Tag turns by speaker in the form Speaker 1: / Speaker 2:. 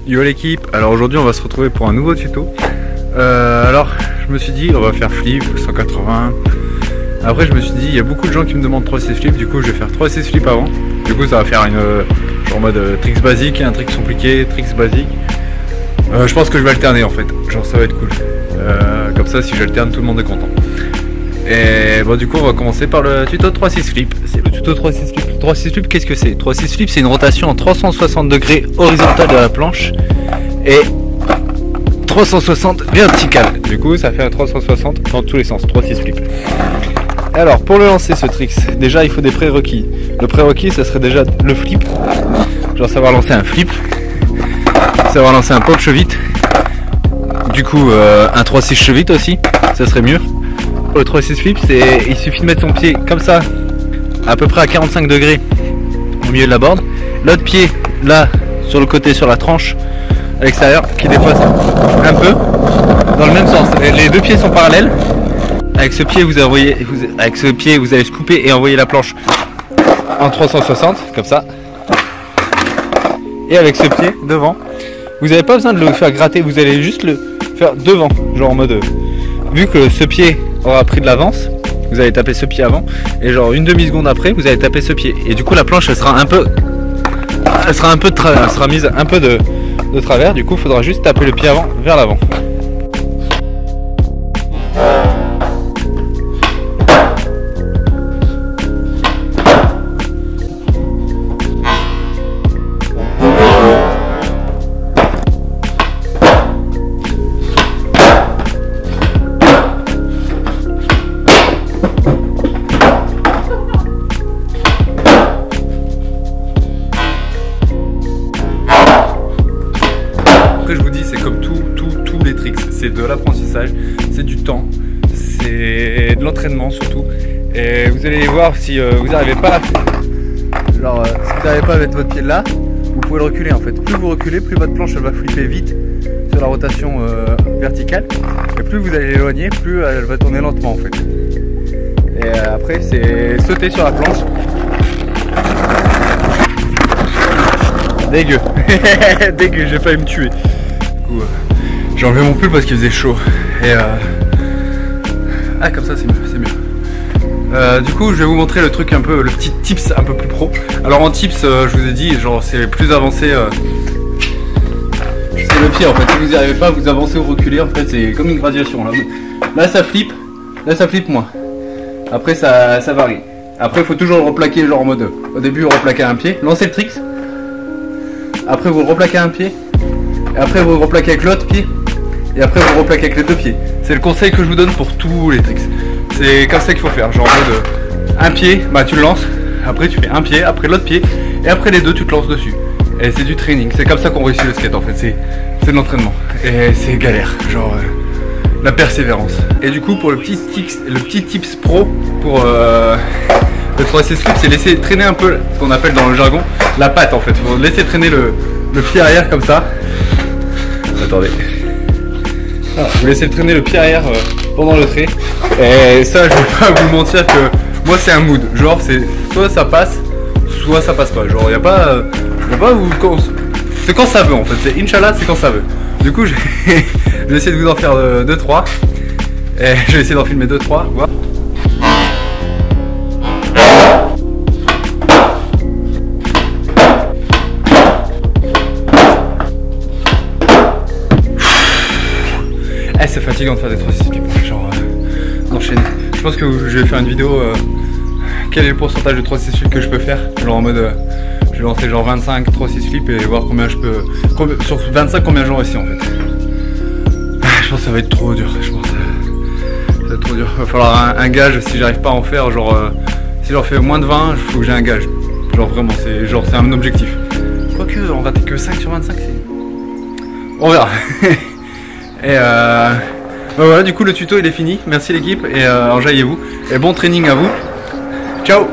Speaker 1: Yo l'équipe, alors aujourd'hui on va se retrouver pour un nouveau tuto. Alors je me suis dit on va faire flip 180. Après je me suis dit il y a beaucoup de gens qui me demandent 3-6 flip, du coup je vais faire 3-6 flip avant. Du coup ça va faire une genre mode tricks basique, un trick compliqué, tricks basique. Je pense que je vais alterner en fait, genre ça va être cool. Comme ça si j'alterne tout le monde est content. Et bon du coup on va commencer par le tuto 3-6 flip. C'est le tuto 3-6 flip. 3-6 flip qu'est-ce que c'est? 3-6 flip c'est une rotation en 360 degrés horizontale de la planche et 360 verticale. Du coup ça fait un 360 dans tous les sens, 3-6 flip. Alors pour le lancer ce trick, déjà il faut des prérequis. Le prérequis ça serait déjà le flip, genre savoir lancer un flip, savoir lancer un pop chevite. Du coup un 3-6 chevite aussi, ça serait mieux. Le 3-6 flip c'est, il suffit de mettre son pied comme ça, à peu près à 45 degrés au milieu de la board. L'autre pied là sur le côté, sur la tranche à l'extérieur, qui dépasse un peu dans le même sens. Les deux pieds sont parallèles. Avec ce pied vous allez scooper et envoyer la planche en 360 comme ça. Et avec ce pied devant, vous n'avez pas besoin de le faire gratter, vous allez juste le faire devant, genre en mode vu que ce pied aura pris de l'avance, vous allez taper ce pied avant et genre une demi-seconde après vous allez taper ce pied et du coup la planche elle sera un peu de travers, elle sera mise un peu de travers. Du coup il faudra juste taper le pied avant vers l'avant. Après je vous dis c'est comme tous les tricks, c'est de l'apprentissage, c'est du temps, c'est de l'entraînement surtout. Et vous allez voir si vous n'arrivez pas, genre si vous n'arrivez pas à mettre votre pied là, vous pouvez le reculer en fait. Plus vous reculez, plus votre planche elle va flipper vite sur la rotation verticale. Et plus vous allez l'éloigner, plus elle va tourner lentement en fait. Et après c'est sauter sur la planche. Dégueu. Dégueu, j'ai failli me tuer. Du coup, j'ai enlevé mon pull parce qu'il faisait chaud. Et ah, comme ça c'est mieux, c'est mieux. Du coup je vais vous montrer le truc un peu, le petit tips un peu plus pro. Alors en tips je vous ai dit, genre c'est plus avancé, c'est le pied en fait. Si vous n'y arrivez pas, vous avancez ou reculez en fait, c'est comme une graduation. Là ça flippe moins. Après ça varie. Après il faut toujours le replaquer genre en mode, au début vous replaquez un pied, lancez le tricks. Après vous replaquez un pied, et après vous replaquez avec l'autre pied, et après vous replaquez avec les deux pieds. C'est le conseil que je vous donne pour tous les tricks. C'est comme ça qu'il faut faire, genre en mode un pied, bah tu le lances, après tu fais un pied, après l'autre pied, et après les deux tu te lances dessus. Et c'est du training, c'est comme ça qu'on réussit le skate en fait, c'est de l'entraînement. Et c'est galère, genre la persévérance. Et du coup pour le petit tips pro pour le 3-6 flip, c'est laisser traîner un peu ce qu'on appelle dans le jargon la patte en fait. Faut laisser traîner le pied arrière comme ça. Attendez. Voilà, vous laissez traîner le pied arrière pendant le trait. Et ça, je vais pas vous mentir que moi c'est un mood. Genre c'est soit ça passe, soit ça passe pas. Genre y a pas c'est quand ça veut en fait. C'est Inch'Allah, c'est quand ça veut. Du coup, je vais essayer de vous en faire 2-3. Et je vais essayer d'en filmer 2-3. Voilà. C'est fatigant de faire des 3-6 flip, genre d'enchaîner. Je pense que je vais faire une vidéo quel est le pourcentage de 3-6 flip que je peux faire. Genre en mode je vais lancer genre 25 3-6 flip et voir combien je peux. Sur 25 combien j'en réussis en fait. Je pense que ça va être trop dur, je pense. Ça va être trop dur. Il va falloir un gage si j'arrive pas à en faire, genre si j'en fais moins de 20, il faut que j'ai un gage. Genre vraiment, c'est un objectif. Quoique on va que 5 sur 25, c'est. On verra. Et bah voilà, du coup le tuto il est fini. Merci l'équipe et enjaillez-vous. Et bon training à vous. Ciao.